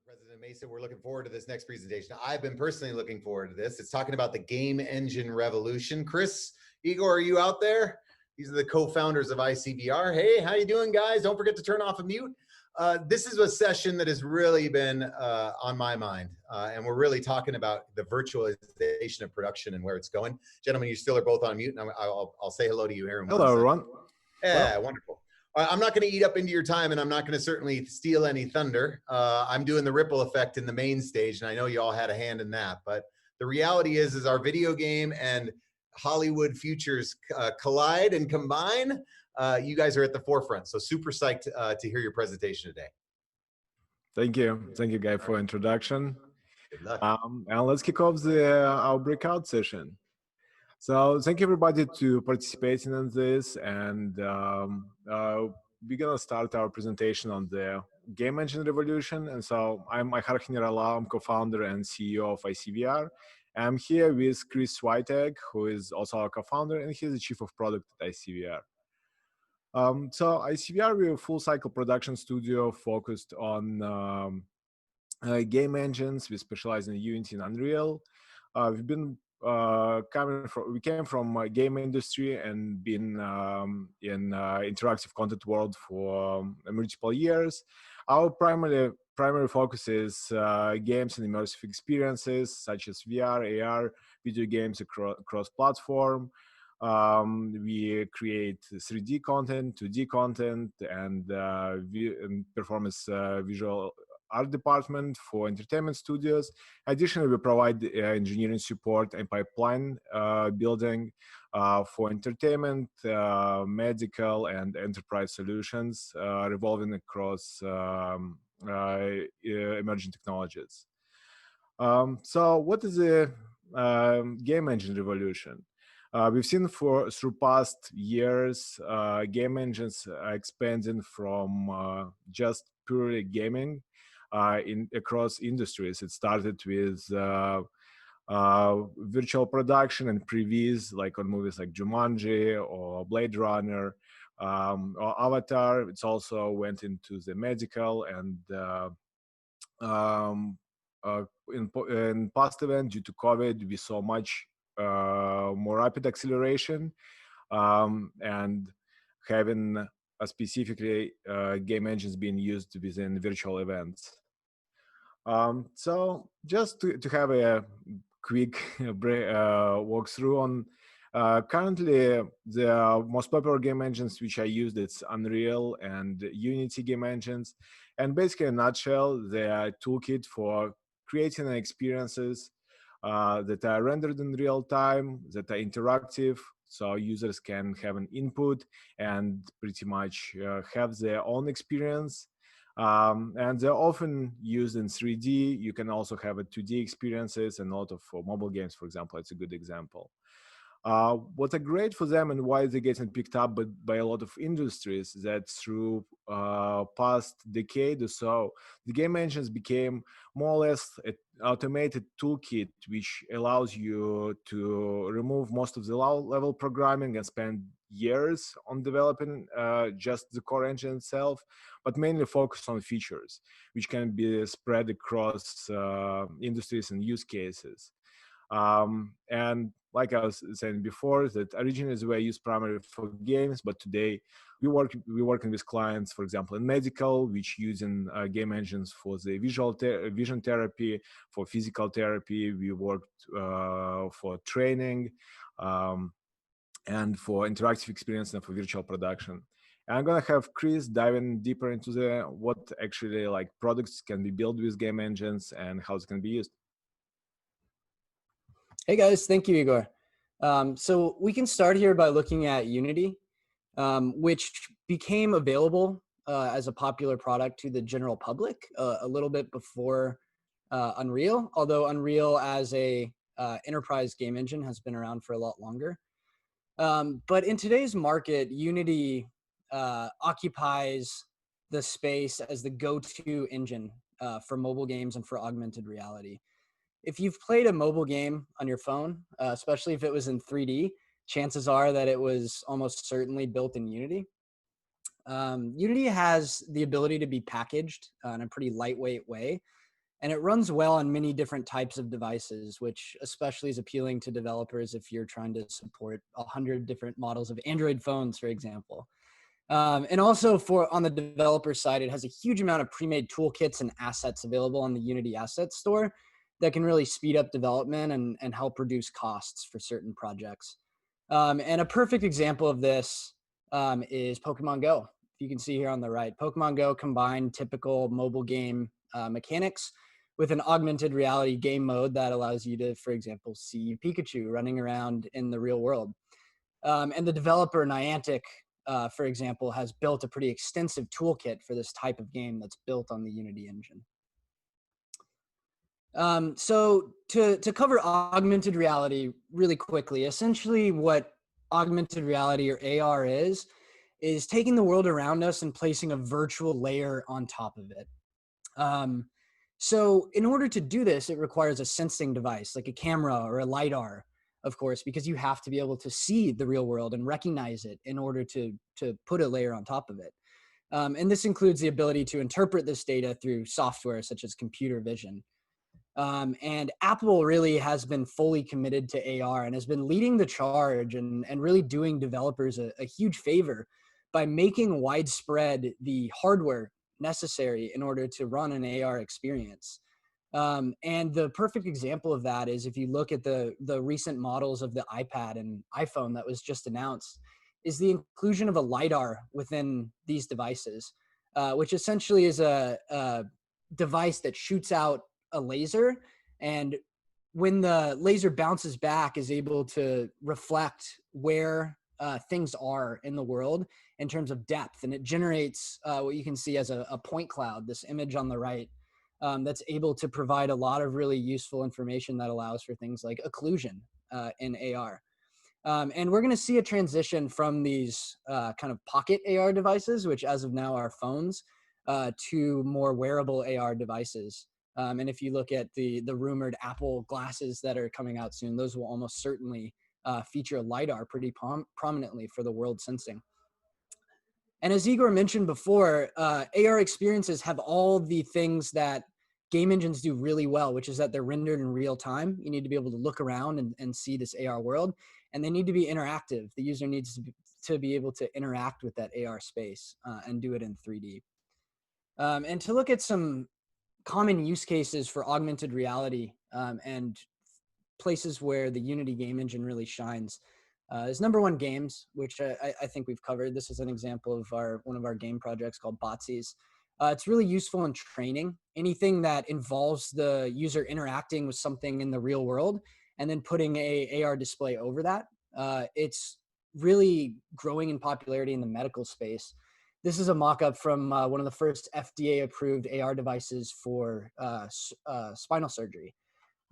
President Mesa, we're looking forward to this next presentation. I've been personally looking forward to this. It's talking about the game engine revolution. Chris, Igor, are you out there? These are the co-founders of ICVR. Hey, how you doing, guys? Don't forget to turn off a mute. This is a session that has really been on my mind, and we're really talking about the virtualization of production and where it's going. Gentlemen, you still are both on mute, and I'll say hello to you here in 1 second. Hello, everyone. Yeah, well, wonderful. I'm not going to eat up into your time, and I'm not going to certainly steal any thunder. I'm doing the ripple effect in the main stage, and I know you all had a hand in that. But the reality is our video game and Hollywood futures collide and combine. You guys are at the forefront, so super psyched to hear your presentation today. Thank you, Guy, for introduction. Good luck. And let's kick off our breakout session. So thank you everybody to participating in this, and we're gonna start our presentation on the game engine revolution. And so I'm Ihar Heneralau, I'm co-founder and CEO of ICVR. I'm here with Chris Swiatek, who is also our co-founder, and he's the chief of product at ICVR. So ICVR, we're a full cycle production studio focused on game engines. We specialize in Unity and Unreal. We've been we came from game industry and been in interactive content world for multiple years. Our primary focus is games and immersive experiences such as VR, AR, video games across platform. We create 3D content, 2D content, and performance visual art department for entertainment studios. Additionally, we provide engineering support and pipeline building for entertainment, medical, and enterprise solutions revolving across emerging technologies. So what is the game engine revolution? We've seen through past years, game engines are expanding from just purely gaming across industries. It started with virtual production and previews, like on movies like Jumanji or Blade Runner or Avatar. It's also went into the medical and in past event due to COVID, we saw much more rapid acceleration and having specifically game engines being used within virtual events. So just to have a quick walkthrough on currently the most popular game engines which I used, it's Unreal and Unity game engines, and basically in a nutshell, they are a toolkit for creating experiences that are rendered in real time, that are interactive, so users can have an input and pretty much have their own experience. And they're often used in 3D. You can also have a 2D experiences, and a lot of mobile games, for example, it's a good example. What are great for them and why they're getting picked up by a lot of industries, that through past decade or so, the game engines became more or less an automated toolkit which allows you to remove most of the low-level programming and spend years on developing just the core engine itself, but mainly focus on features which can be spread across industries and use cases. And like I was saying before, that originally they were used primarily for games, but today we're working with clients, for example, in medical, which using game engines for the vision therapy, for physical therapy. We worked for training and for interactive experience and for virtual production. And I'm gonna have Chris diving deeper into what actually like products can be built with game engines and how it can be used. Hey guys, thank you, Igor. So we can start here by looking at Unity, which became available as a popular product to the general public a little bit before Unreal, although Unreal as a enterprise game engine has been around for a lot longer. But in today's market, Unity occupies the space as the go-to engine for mobile games and for augmented reality. If you've played a mobile game on your phone, especially if it was in 3D, chances are that it was almost certainly built in Unity. Unity has the ability to be packaged in a pretty lightweight way And it runs well on many different types of devices, which especially is appealing to developers if you're trying to support 100 different models of Android phones, for example. And also on the developer side, it has a huge amount of pre-made toolkits and assets available on the Unity Asset Store that can really speed up development and help reduce costs for certain projects. And a perfect example of this is Pokemon Go. You can see here on the right, Pokemon Go combined typical mobile game mechanics with an augmented reality game mode that allows you to, for example, see Pikachu running around in the real world. And the developer Niantic, for example, has built a pretty extensive toolkit for this type of game that's built on the Unity engine. So to cover augmented reality really quickly, essentially what augmented reality or AR is taking the world around us and placing a virtual layer on top of it. So in order to do this, it requires a sensing device like a camera or a LiDAR, of course, because you have to be able to see the real world and recognize it in order to put a layer on top of it. And this includes the ability to interpret this data through software such as computer vision. And Apple really has been fully committed to AR and has been leading the charge and really doing developers a huge favor by making widespread the hardware necessary in order to run an AR experience. And the perfect example of that is if you look at the recent models of the iPad and iPhone that was just announced, is the inclusion of a LiDAR within these devices, which essentially is a device that shoots out a laser, and when the laser bounces back is able to reflect where things are in the world in terms of depth, and it generates what you can see as a point cloud, this image on the right, that's able to provide a lot of really useful information that allows for things like occlusion in AR. And we're going to see a transition from these kind of pocket AR devices, which as of now are phones, to more wearable AR devices. And if you look at the rumored Apple glasses that are coming out soon, those will almost certainly feature LiDAR pretty prominently for the world sensing. And as Igor mentioned before, AR experiences have all the things that game engines do really well, which is that they're rendered in real time. You need to be able to look around and see this AR world, and they need to be interactive. The user needs to be able to interact with that AR space and do it in 3D. And to look at some common use cases for augmented reality and places where the Unity game engine really shines is number one, games, which I think we've covered. This is an example of one of our game projects called Botsies. It's really useful in training. Anything that involves the user interacting with something in the real world and then putting a AR display over that. It's really growing in popularity in the medical space. This is a mock-up from one of the first FDA-approved AR devices for spinal surgery.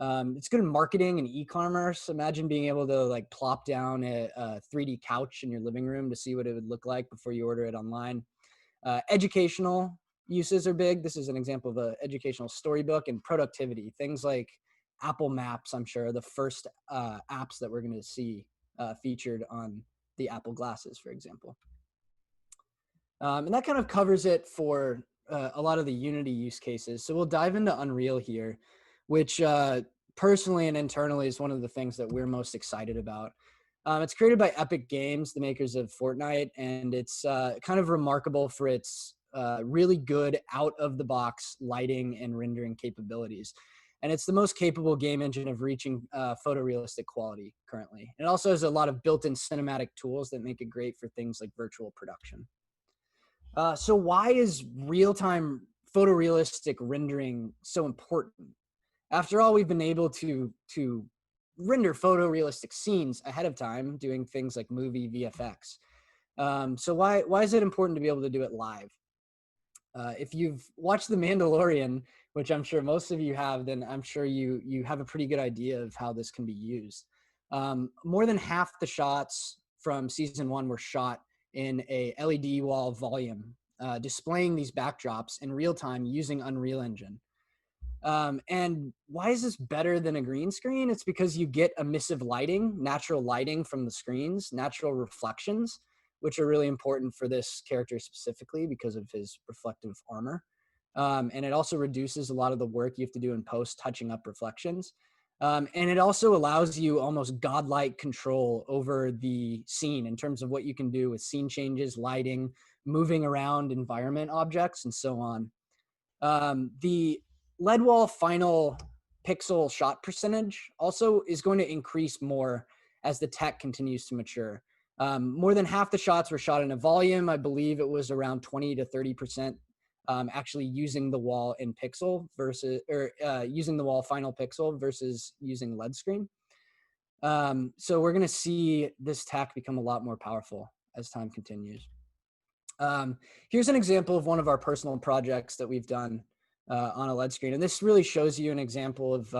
It's good in marketing and e-commerce. Imagine being able to like plop down a 3D couch in your living room to see what it would look like before you order it online. Educational uses are big. This is an example of an educational storybook, and productivity. Things like Apple Maps, I'm sure, are the first apps that we're going to see featured on the Apple glasses, for example. And that kind of covers it for a lot of the Unity use cases. So we'll dive into Unreal here, which personally and internally is one of the things that we're most excited about. It's created by Epic Games, the makers of Fortnite, and it's kind of remarkable for its really good out-of-the-box lighting and rendering capabilities. And it's the most capable game engine of reaching photorealistic quality currently. It also has a lot of built-in cinematic tools that make it great for things like virtual production. So why is real-time photorealistic rendering so important? After all, we've been able to render photorealistic scenes ahead of time, doing things like movie VFX. So why is it important to be able to do it live? If you've watched The Mandalorian, which I'm sure most of you have, then I'm sure you have a pretty good idea of how this can be used. More than half the shots from season 1 were shot in a LED wall volume, displaying these backdrops in real time using Unreal Engine. And why is this better than a green screen? It's because you get emissive lighting, natural lighting from the screens, natural reflections, which are really important for this character specifically because of his reflective armor. And it also reduces a lot of the work you have to do in post touching up reflections. And it also allows you almost godlike control over the scene in terms of what you can do with scene changes, lighting, moving around environment objects, and so on. The lead wall final pixel shot percentage also is going to increase more as the tech continues to mature. More than half the shots were shot in a volume. I believe it was around 20 to 30% actually using the wall in pixel versus, or using the wall final pixel versus using lead screen. So we're going to see this tech become a lot more powerful as time continues. Here's an example of one of our personal projects that we've done on a lead screen. And this really shows you an example of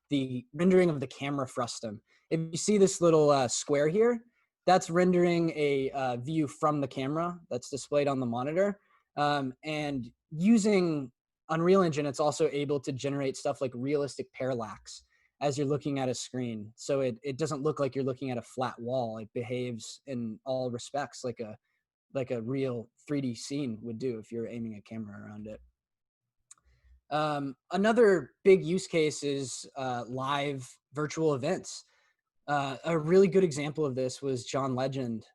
the rendering of the camera frustum. If you see this little square here, that's rendering a view from the camera that's displayed on the monitor. And using Unreal Engine, it's also able to generate stuff like realistic parallax as you're looking at a screen. So it doesn't look like you're looking at a flat wall. It behaves in all respects like a real 3D scene would do if you're aiming a camera around it. Another big use case is live virtual events. A really good example of this was John Legend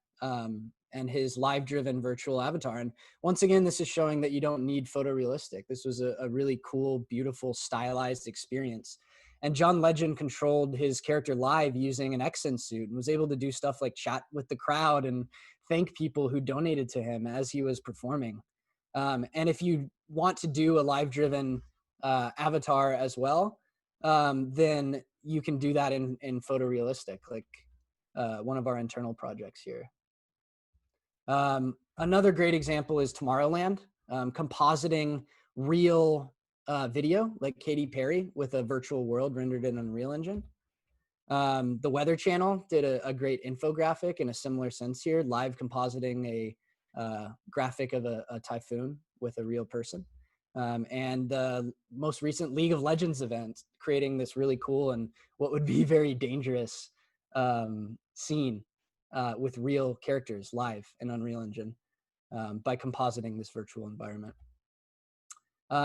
and his live-driven virtual avatar. And once again, this is showing that you don't need photorealistic. This was a really cool, beautiful, stylized experience. And John Legend controlled his character live using an Exen suit and was able to do stuff like chat with the crowd and thank people who donated to him as he was performing. And if you want to do a live-driven avatar as well, then you can do that in photorealistic, like one of our internal projects here. Another great example is Tomorrowland, compositing real video like Katy Perry with a virtual world rendered in Unreal Engine. The Weather Channel did a great infographic in a similar sense here, live compositing a graphic of a typhoon with a real person. And the most recent League of Legends event, creating this really cool and what would be very dangerous scene with real characters live in Unreal Engine by compositing this virtual environment.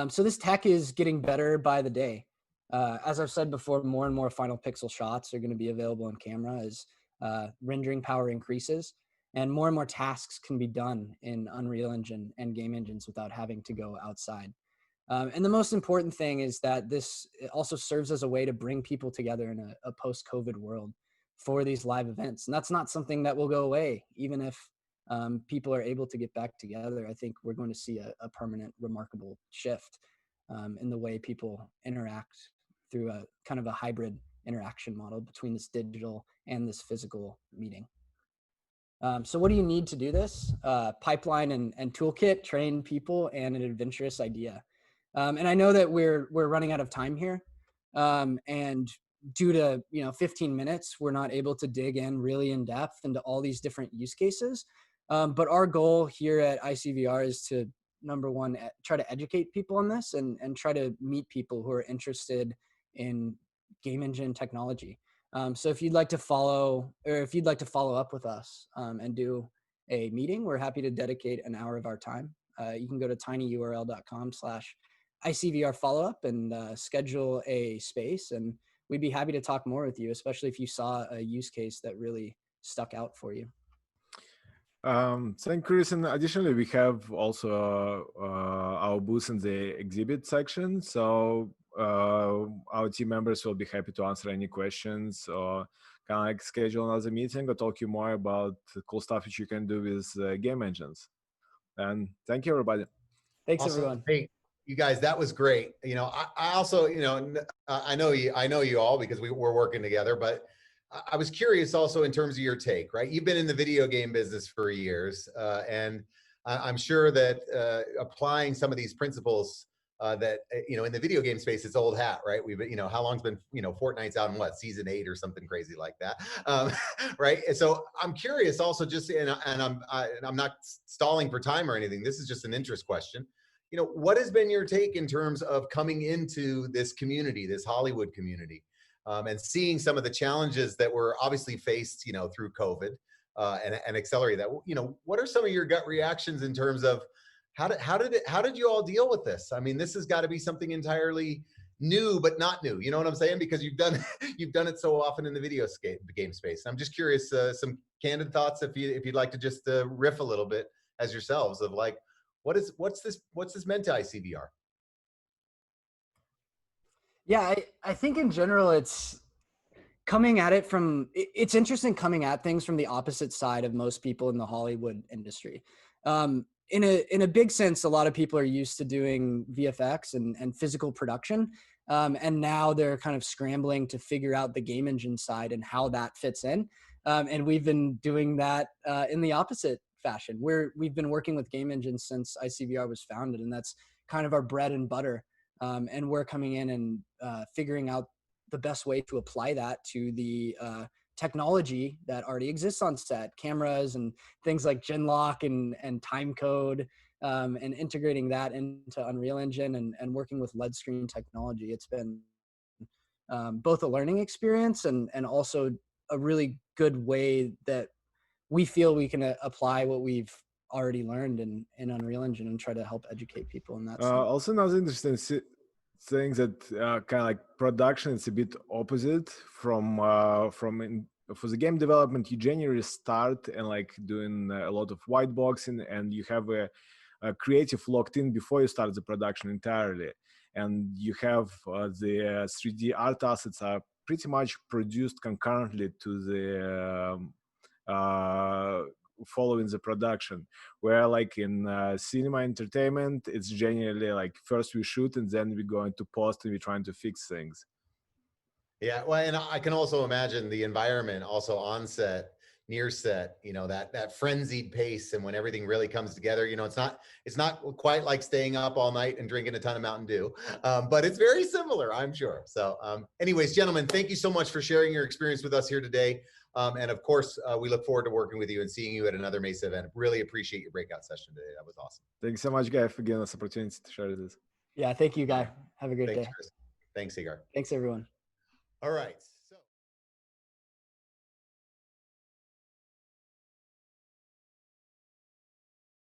So this tech is getting better by the day. As I've said before, more and more final pixel shots are going to be available on camera as rendering power increases, and more tasks can be done in Unreal Engine and game engines without having to go outside. And the most important thing is that this also serves as a way to bring people together in a post-COVID world for these live events. And that's not something that will go away, even if people are able to get back together. I think we're going to see a permanent, remarkable shift in the way people interact through a kind of a hybrid interaction model between this digital and this physical meeting. So what do you need to do this? Pipeline and toolkit, train people, and an adventurous idea. And I know that we're running out of time here. And due to 15 minutes, we're not able to dig in really in depth into all these different use cases. But our goal here at ICVR is to, number one, try to educate people on this and try to meet people who are interested in game engine technology. So if you'd like to follow up with us and do a meeting, we're happy to dedicate an hour of our time. You can go to tinyurl.com/ICVR follow-up and schedule a space, and we'd be happy to talk more with you, especially if you saw a use case that really stuck out for you. Thank you, Chris. And additionally, we have also our booth in the exhibit section. So our team members will be happy to answer any questions or kind of like schedule another meeting or talk you more about the cool stuff that you can do with game engines. And thank you, everybody. Thanks, Awesome. everyone. Hey, you guys, that was great. I also, I know you all because we're working together, but I was curious also in terms of your take, right? You've been in the video game business for years, and I'm sure that applying some of these principles that, in the video game space, it's old hat, right? We've been, how long's been, Fortnite's out in what, season 8 or something crazy like that, right? And so I'm curious also just, and I'm not stalling for time or anything. This is just an interest question. What has been your take in terms of coming into this community, this Hollywood community? And seeing some of the challenges that were obviously faced, through COVID and accelerate that. What are some of your gut reactions in terms of How did you all deal with this? I mean, this has got to be something entirely new, but not new. You know what I'm saying? Because you've done it so often in the game space. I'm just curious, some candid thoughts if you'd like to just riff a little bit as yourselves of like, what's this meant to ICVR? Yeah, I think in general it's coming at it from, it's interesting coming at things from the opposite side of most people in the Hollywood industry. In a big sense, a lot of people are used to doing VFX and physical production. And now they're kind of scrambling to figure out the game engine side and how that fits in. And we've been doing that in the opposite fashion. We've been working with game engines since ICVR was founded, and that's kind of our bread and butter. And we're coming in and figuring out the best way to apply that to the technology that already exists on set, cameras and things like Genlock and time code, and integrating that into Unreal Engine and working with LED screen technology. It's been both a learning experience and also a really good way that we feel we can apply what we've already learned in Unreal Engine and try to help educate people in that sense. Also, another interesting thing that kind of like production is a bit opposite from for the game development. You generally start and like doing a lot of white boxing, and you have a creative locked in before you start the production entirely, and you have the 3D art assets are pretty much produced concurrently to the following the production, where like in cinema entertainment it's generally like first we shoot and then we go into post and we're trying to fix things. Yeah, well, and I can also imagine the environment also on set, near set, you know, that frenzied pace, and when everything really comes together, you know, it's not quite like staying up all night and drinking a ton of Mountain Dew, but it's very similar, I'm sure. So anyways, gentlemen, thank you so much for sharing your experience with us here today. And of course, we look forward to working with you and seeing you at another MESA event. Really appreciate your breakout session today. That was awesome. Thanks so much, Guy, for giving us the opportunity to share this. Yeah, thank you, Guy. Have a great Thanks, day. Chris. Thanks, Ihar. Thanks, everyone. All right.